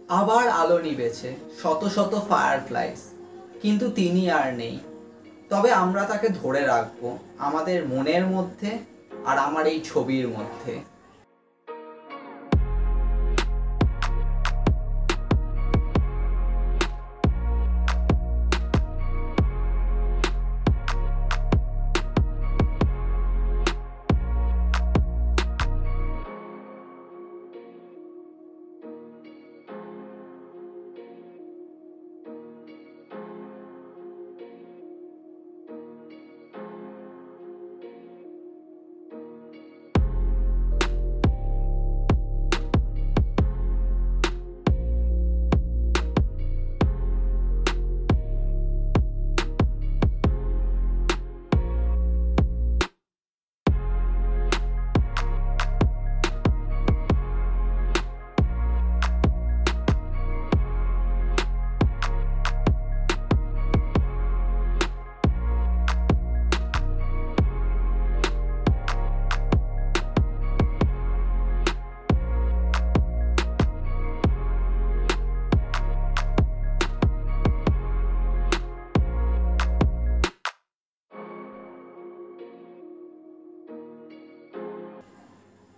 আবার আলো নিভেছে, শত শত ফায়ারফ্লাইস, কিন্তু তিনি আর নেই। তবে আমরা তাকে ধরে রাখবো আমাদের মনের মধ্যে আর আমার এই ছবির মধ্যে।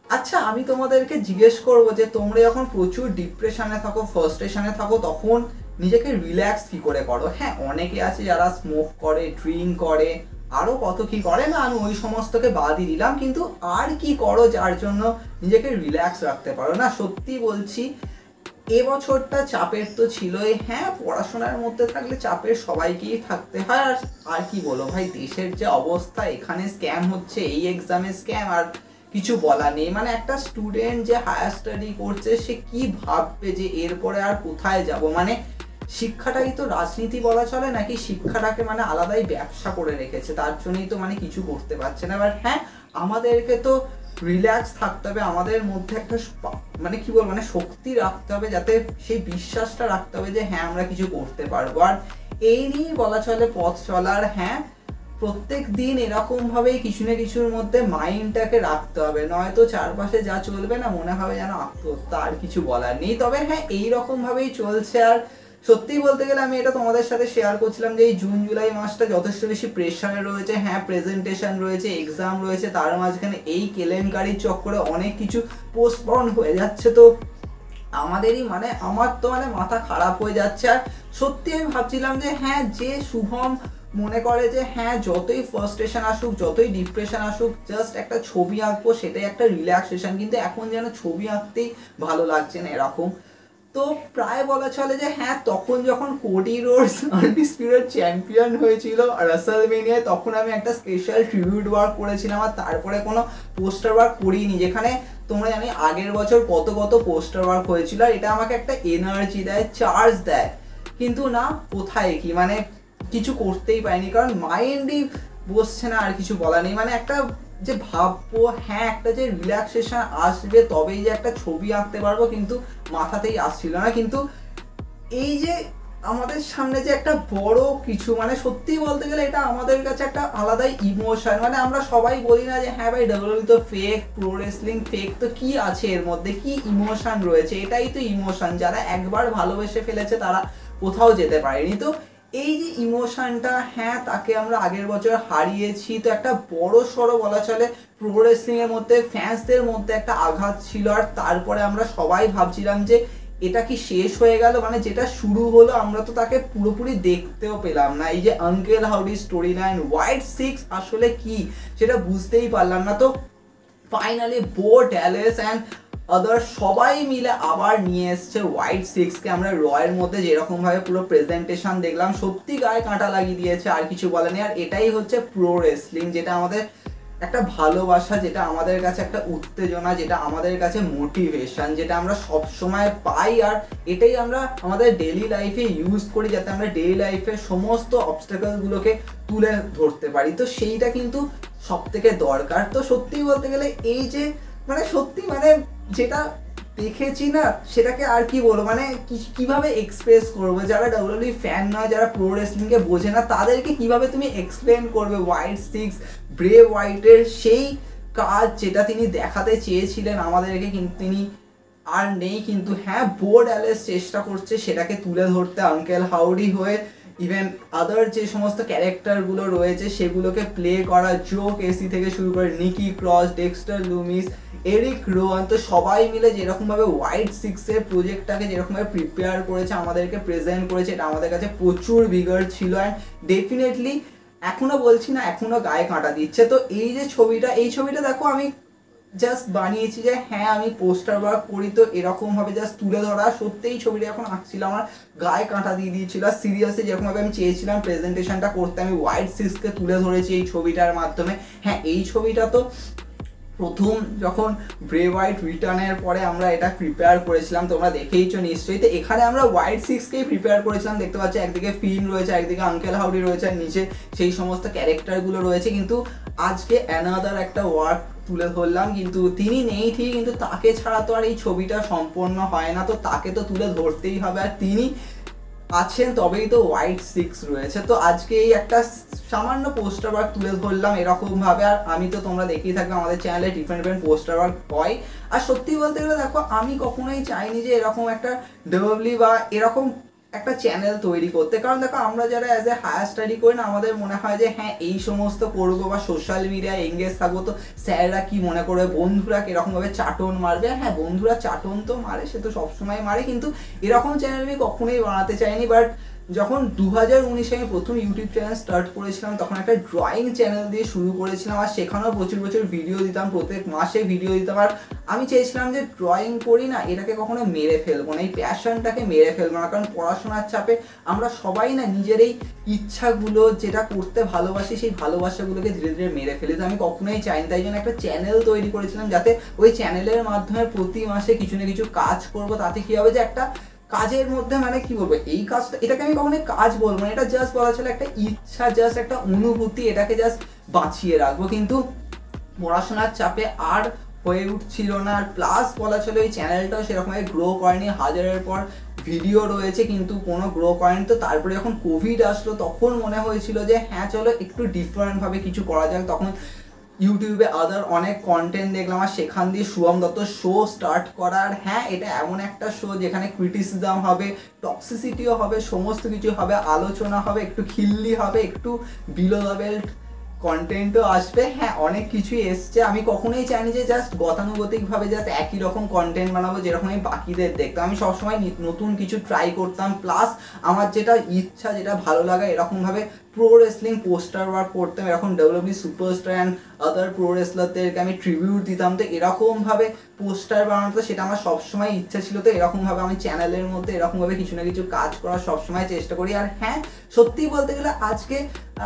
আচ্ছা, আমি তোমাদেরকে জিজ্ঞেস করবো যে তোমরা যখন প্রচুর ডিপ্রেশনে থাকো, ফ্রাস্ট্রেশনে থাকো, তখন নিজেকে রিল্যাক্স কি করে করো? হ্যাঁ, অনেকে আছে যারা স্মোক করে, ড্রিঙ্ক করে, আরও কত কি করে না, আমি ওই সমস্তকে বাদই দিলাম, কিন্তু আর কি করো যার জন্য নিজেকে রিল্যাক্স রাখতে পারো? না, সত্যি বলছি, এবছরটা চাপের তো ছিলই। হ্যাঁ, পড়াশোনার মধ্যে থাকলে চাপের সবাইকেই থাকতে হয়। আর কি বলো ভাই, দেশের যে অবস্থা, এখানে স্ক্যাম হচ্ছে, এই এক্সামে স্ক্যাম, আর কিছু বলা নেই। মানে একটা স্টুডেন্ট যে হায়ার স্টাডি করছে, সে কি ভাববে যে এরপরে আর কোথায় যাব? মানে শিক্ষাটাই তো রাজনীতি বলা চলে নাকি? শিক্ষাটাকে মানে আলাদাই ব্যবসা করে রেখেছে, তার জন্যই তো মানে কিছু করতে পারছে না। বাট হ্যাঁ, আমাদেরকে তো রিল্যাক্স থাকতে হবে, আমাদের মধ্যে একটা মানে কি বলবো, মানে শক্তি রাখতে হবে, যাতে সেই বিশ্বাসটা রাখতে হবে যে হ্যাঁ, আমরা কিছু করতে পারবো। আর এই নিয়েই বলা চলে পথ চলার। হ্যাঁ, প্রত্যেক দিন এরকম ভাবেই কিছু না কিছুর মধ্যে মাইন্ডটাকে রাখতে হবে, নয়তো চারপাশে যা চলবে না, মনে হবে যেন আত্মহত্যা, আর কিছু বলার নেই। তবে হ্যাঁ, এইরকম ভাবেই চলছে। আর সত্যি বলতে গেলে আমি এটা তোমাদের সাথে শেয়ার করছিলাম যে এই জুন জুলাই মাসটা যথেষ্ট বেশি প্রেশারে রয়েছে। হ্যাঁ, প্রেজেন্টেশন রয়েছে, এক্সাম রয়েছে, তার মাঝখানে এই কেলেঙ্কারির চক্করে অনেক কিছু পোস্টপন হয়ে যাচ্ছে। তো আমাদেরই মানে আমার তো মানে মাথা খারাপ হয়ে যাচ্ছে। আর সত্যি আমি ভাবছিলাম যে হ্যাঁ, যে শুভম মনে করে যে হ্যাঁ, যতই ফ্রাস্ট্রেশন আসুক, যতই ডিপ্রেশন আসুক, জাস্ট একটা ছবি আঁকবো, সেটাই একটা রিল্যাক্সেশন, কিন্তু এখন যেন ছবি আঁকতেই ভালো লাগছে না এরকম। তো প্রায় বলা চলে যে হ্যাঁ, তখন যখন কোডি রোডস আনডিসপিউটেড চ্যাম্পিয়ন হয়েছিল রাসেলমেনিয়ায়, তখন আমি একটা স্পেশাল ট্রিবিউট ওয়ার্ক করেছিলাম, আর তারপরে কোনো পোস্টার ওয়ার্ক করিনি। যেখানে তোমরা জানি আগের বছর কত কত পোস্টার ওয়ার্ক হয়েছিল, আর এটা আমাকে একটা এনার্জি দেয়, চার্জ দেয়। কিন্তু না, কোথায় কি, মানে কিছু করতেই পারিনি, কারণ মাইন্ডই বসছে না, আর কিছু বলা নেই। মানে একটা যে ভাববো, হ্যাঁ একটা যে রিল্যাক্সেশন আসবে, তবেই যে একটা ছবি আঁকতে পারবো, কিন্তু মাথাতেই আসছিল না। কিন্তু এই যে আমাদের সামনে যে একটা বড় কিছু, মানে সত্যি বলতে গেলে এটা আমাদের কাছে একটা আলাদাই ইমোশন। মানে আমরা সবাই বলি না যে হ্যাঁ ভাই, ডাব্লিউডাব্লিউ তো ফেক, প্রো রেসলিং ফেক, তো কি আছে এর মধ্যে, কি ইমোশন রয়েছে? এটাই তো ইমোশন। যারা একবার ভালোবেসে ফেলেছে তারা কোথাও যেতে পারেনি। তো এই যে ইমোশনটা, হ্যাঁ তাকে আমরা আগের বছর হারিয়েছি, তো একটা বড় সড়ো বলা চলে প্রো রেসলিং এর মধ্যে ফ্যান্সদের মধ্যে একটা আঘাত ছিল। আর তারপরে আমরা সবাই ভাবছিলাম যে এটা কি শেষ হয়ে গেল? মানে যেটা শুরু হলো, আমরা তো তাকে পুরোপুরি দেখতেও পেলাম না। এই যে uncle Howdy story line, white six আসলে কি সেটা বুঝতেই পারলাম না। তো ফাইনালি বো ড্যালাস অ্যান্ড আদার সবাই মিলে আবার নিয়ে এসছে হোয়াইট সিক্সকে। আমরা রয়ের মধ্যে যেরকম ভাবে পুরো প্রেজেন্টেশন দেখলাম, সত্যি গায়ে কাঁটা লাগিয়ে দিয়েছে, আর কিছু বলে নেই। আর এটাই হচ্ছে প্রো রেসলিং, যেটা আমাদের একটা ভালোবাসা, যেটা আমাদের কাছে একটা উত্তেজনা, যেটা আমাদের কাছে মোটিভেশন, যেটা আমরা সব সময় পাই। আর এটাই আমরা আমাদের ডেইলি লাইফে ইউজ করি, যাতে আমরা ডেইলি লাইফে সমস্ত অবস্টাকেলগুলোকে তুলে ধরতে পারি। তো সেইটা কিন্তু সব থেকে দরকার। তো সত্যি বলতে গেলে এই যে মানে সত্যি মানে যেটা দেখেছি না, সেটাকে আর কি বলবো, মানে কিভাবে এক্সপ্রেস করবো? যারা ডাব্লিউডাব্লিউ ফ্যান নয়, যারা প্রো রেসলিংকে বোঝে না, তাদেরকে কিভাবে তুমি এক্সপ্লেন করবে হোয়াইট সিক্স, ব্রে হোয়াইটের সেই কাজ যেটা তিনি দেখাতে চেয়েছিলেন আমাদেরকে, কিন্তু তিনি আর নেই, কিন্তু হ্যাঁ বোর্ড অ্যালেস চেষ্টা করছে সেটাকে তুলে ধরতে আঙ্কেল হাউডি হয়ে, ইভেন আদার যে সমস্ত ক্যারেক্টারগুলো রয়েছে সেগুলোকে প্লে করা, জো কেসি থেকে শুরু করে Nikki Cross, Dexter Lumis, Erik Rowan, তো সবাই মিলে যেরকমভাবে হোয়াইট সিক্সের প্রজেক্টটাকে যেরকমভাবে প্রিপেয়ার করেছে, আমাদেরকে প্রেজেন্ট করেছে, এটা আমাদের কাছে প্রচুর বিগার ছিল। অ্যান্ড ডেফিনেটলি এখনো বলছি না, এখনো গায়ে কাঁটা দিচ্ছে। তো এই যে ছবিটা, এই ছবিটা দেখো আমি জাস্ট বানিয়েছি যে হ্যাঁ আমি পোস্টার ওয়ার্ক করি, তো এরকমভাবে জাস্ট তুলে ধরা। সত্যি এই ছবিটা যখন আঁকছিলাম আমার গায়ে কাঁটা দিয়ে দিয়েছিল। আর সিরিয়াসলি যেরকমভাবে আমি চেয়েছিলাম প্রেজেন্টেশনটা করতে, আমি হোয়াইট সিক্সকে তুলে ধরেছি এই ছবিটার মাধ্যমে। হ্যাঁ এই ছবিটা তো প্রথম যখন ব্রে হোয়াইট রিটার্নের পরে আমরা এটা প্রিপেয়ার করেছিলাম, তোমরা দেখেইছো নিশ্চয়ই। তো এখানে আমরা হোয়াইট সিক্সকেই প্রিপেয়ার করেছিলাম, দেখতে পাচ্ছি একদিকে ফিন রয়েছে, একদিকে আঙ্কেল হাউডি রয়েছে, আর নিচে সেই সমস্ত ক্যারেক্টারগুলো রয়েছে। কিন্তু আজকে অ্যানাদার একটা ওয়ার্ক তুলে ধরলাম, কিন্তু তিনি নেই ঠিক, কিন্তু তাকে ছাড়া তো আর এই ছবিটা সম্পন্ন হয় না, তো তাকে তো তুলে ধরতেই হবে। আর তিনি আছেন তবেই তো হোয়াইট সিক্স রয়েছে। তো আজকে এই একটা সামান্য পোস্টার ওয়ার্ক তুলে ধরলাম এরকম ভাবে। আর আমি তো তোমরা দেখেই থাকবে আমাদের চ্যানেলে ডিফারেন্ট ডিফারেন্ট পোস্টার ওয়ার্ক হয়। আর সত্যি বলতে গেলে দেখো আমি কখনোই চাইনি যে এরকম একটা ডেভেলপলি বা এরকম একটা চ্যানেল তৈরি করতে, কারণ দেখো আমরা যারা অ্যাজ এ হায়ার স্টাডি করি না, আমাদের মনে হয় যে হ্যাঁ এই সমস্ত করবো বা সোশ্যাল মিডিয়ায় এঙ্গেজ থাকবো, তো স্যাররা কি মনে করবে, বন্ধুরা কিরকমভাবে চাটন মারবে। হ্যাঁ বন্ধুরা চাটন তো মারে, সে তো সবসময় মারে, কিন্তু এরকম চ্যানেল আমি কখনোই বানাতে চাইনি। বাট যখন 2019-এ আমি প্রথম ইউটিউব চ্যানেল স্টার্ট করেছিলাম, তখন একটা ড্রয়িং চ্যানেল দিয়ে শুরু করেছিলাম, আর সেখানেও প্রচুর প্রচুর ভিডিও দিতাম, প্রত্যেক মাসে ভিডিও দিতাম। আর আমি চেয়েছিলাম যে ড্রয়িং করি না, এটাকে কখনো মেরে ফেলবো না, এই প্যাশনটাকে মেরে ফেলবো না, কারণ পড়াশোনার চাপে আমরা সবাই না নিজের এই ইচ্ছাগুলো যেটা করতে ভালোবাসি সেই ভালোবাসাগুলোকে ধীরে ধীরে মেরে ফেলি। তো আমি কখনোই চাইনি, তাই জন্য একটা চ্যানেল তৈরি করেছিলাম, যাতে ওই চ্যানেলের মাধ্যমে প্রতি মাসে কিছু না কিছু কাজ করবো। তাতে কি হবে যে একটা কাজের মধ্যে মানে কি বলবো, এই কাজটা, এটাকে আমি কখনোই কাজ বলবো না, এটা জাস্ট বলা ছিল একটা ইচ্ছা, জাস্ট একটা অনুভূতি, এটাকে জাস্ট বাঁচিয়ে রাখবো। কিন্তু পড়াশোনার চাপে আর হয়ে উঠছিল না। আর প্লাস বলা ছিল এই চ্যানেলটাও সেরকমভাবে গ্রো করেনি, হাজারের পর ভিডিও রয়েছে কিন্তু কোনো গ্রো করেনি। তো তারপরে যখন কোভিড আসলো, তখন মনে হয়েছিল যে হ্যাঁ চলো একটু ডিফারেন্টভাবে কিছু করা যাক। তখন ইউটিউবে আদার অনেক কন্টেন্ট দেখলাম, আর সেখান দিয়ে শুভম দত্ত শো স্টার্ট করার। হ্যাঁ এটা এমন একটা শো যেখানে ক্রিটিসিজম হবে, টক্সিসিটিও হবে, সমস্ত কিছু হবে, আলোচনা হবে, একটু খিল্লি হবে, একটু বিলো দ্য বেল্ট কন্টেন্টও আসবে। হ্যাঁ অনেক কিছুই এসছে। আমি কখনোই চাইনি যে জাস্ট গতানুগতিকভাবে জাস্ট একই রকম কন্টেন্ট বানাবো যেরকম আমি বাকিদের দেখতাম। আমি সবসময় নতুন কিছু ট্রাই করতাম, প্লাস আমার যেটা ইচ্ছা, যেটা ভালো লাগা, এরকমভাবে প্রো রেসলিং পোস্টার ওয়ার্ক করতাম, এরকম ডব্লিউডাব্লিউই সুপারস্টার অ্যান্ড আদার প্রো রেসলারদেরকে আমি ট্রিবিউট দিতাম। তো এরকমভাবে পোস্টার বানাতো, সেটা আমার সবসময় ইচ্ছা ছিল। তো এরকমভাবে আমি চ্যানেলের মধ্যে এরকমভাবে কিছু না কিছু কাজ করার সবসময় চেষ্টা করি। আর হ্যাঁ সত্যি বলতে গেলে আজকে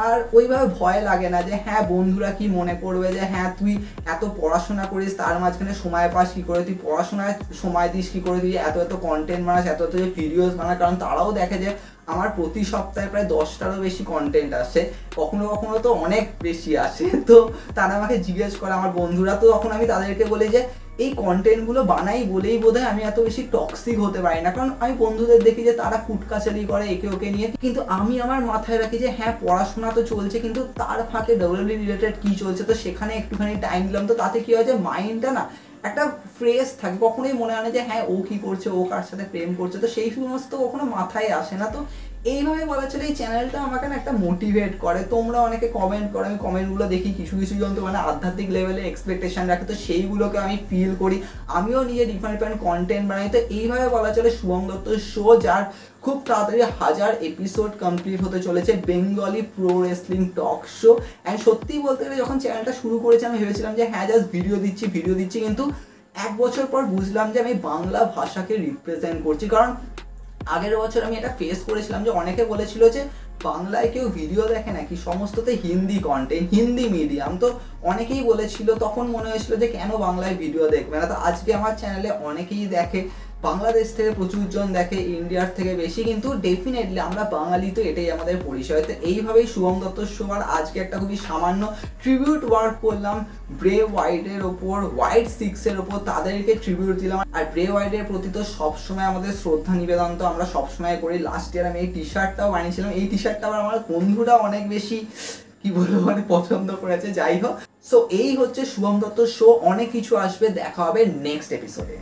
আর ওইভাবে ভয় লাগে না যে হ্যাঁ বন্ধুরা কি মনে করবে, যে হ্যাঁ তুই এত পড়াশোনা করিস তার মাঝখানে সময় পাস কী করে, তুই পড়াশোনায় সময় দিস কী করে, তুই এত এত কন্টেন্ট বানাস, এত এত ভিডিওস বানাস। কারণ তারাও দেখে যে আমার প্রতি সপ্তাহে প্রায় 10টারও বেশি কন্টেন্ট আসে, কখনো কখনো তো অনেক বেশি আসে। তো তারা আমাকে জিজ্ঞেস করে আমার বন্ধুরা, তো তখন আমি তাদেরকে বলি যে এই কন্টেন্টগুলো বানাই বলেই বোধহয় আমি এত বেশি টক্সিক হতে পারি না, কারণ আমি বন্ধুদের দেখি যে তারা কুটকাচারি করে একে ওকে নিয়ে, কিন্তু আমি আমার মাথায় রাখি যে হ্যাঁ পড়াশোনা তো চলছে, কিন্তু তার ফাঁকে ডব্লিউডাব্লিউই রিলেটেড কী চলছে, তো সেখানে একটুখানি টাইম দিলাম। তো তাতে কী হয় যে মাইন্ডটা না একটা ফ্রেশ থাকে, কখনোই মনে হয় না যে হ্যাঁ ও কী করছে, ও কার সাথে প্রেম করছে, তো সেই সমস্ত কখনো মাথায় আসে না। তো এইভাবে বলা চলে এই চ্যানেলটা আমাকে না একটা মোটিভেট করে। তোমরা অনেকে কমেন্ট করো, আমি কমেন্টগুলো দেখি, কিছু কিছু জন তো মানে আধ্যাত্মিক লেভেলে এক্সপেকটেশন রাখে, তো সেইগুলোকে আমি ফিল করি, আমিও নিজে ডিফারেন্ট ডিফারেন্ট কন্টেন্ট বানাই। তো এইভাবে বলা চলে শুভম দত্ত শো, যার খুব তাড়াতাড়ি 1000 এপিসোড কমপ্লিট হতে চলেছে, Bengali pro wrestling talk show. And সত্যি বলতে গেলে যখন চ্যানেলটা শুরু করেছি আমি ভেবেছিলাম যে হ্যাঁ জাস্ট ভিডিও দিচ্ছি, কিন্তু 1 বছর পর বুঝলাম যে আমি বাংলা ভাষাকে রিপ্রেজেন্ট করছি। কারণ আগের বছর আমি এটা ফেস করেছিলাম যে অনেকে বলেছিল যে বাংলায় কেউ ভিডিও দেখে নাকি, সমস্ততে হিন্দি কন্টেন্ট, হিন্দি মিডিয়াম। তো অনেকেই বলেছিল, তখন মনে হয়েছিল যে কেন বাংলায় ভিডিও দেখবে না। তো আজকে আমার চ্যানেলে অনেকেই দেখে, বাংলাদেশ থেকে প্রচুর জন দেখে, ইন্ডিয়ার থেকে বেশি, কিন্তু ডেফিনেটলি আমরা বাঙালি, তো এটাই আমাদের পরিচয়। তো এইভাবেই শুভম দত্ত শো। আর আজকে একটা খুবই সামান্য ট্রিবিউট ওয়ার্ক করলাম ব্রে হোয়াইটের ওপর, হোয়াইট সিক্সের ওপর, তাদেরকে ট্রিবিউট দিলাম। আর ব্রে হোয়াইটের প্রতি তো সবসময় আমাদের শ্রদ্ধা নিবেদন তো আমরা সবসময় করি। লাস্ট ইয়ার আমি এই টি শার্টটাও বানিয়েছিলাম, এই টি শার্টটা আবার আমার বন্ধুরা অনেক বেশি কি বলবো মানে পছন্দ করেছে। যাই হোক, সো এই হচ্ছে শুভম দত্ত শো, অনেক কিছু আসবে, দেখা হবে নেক্সট এপিসোডে।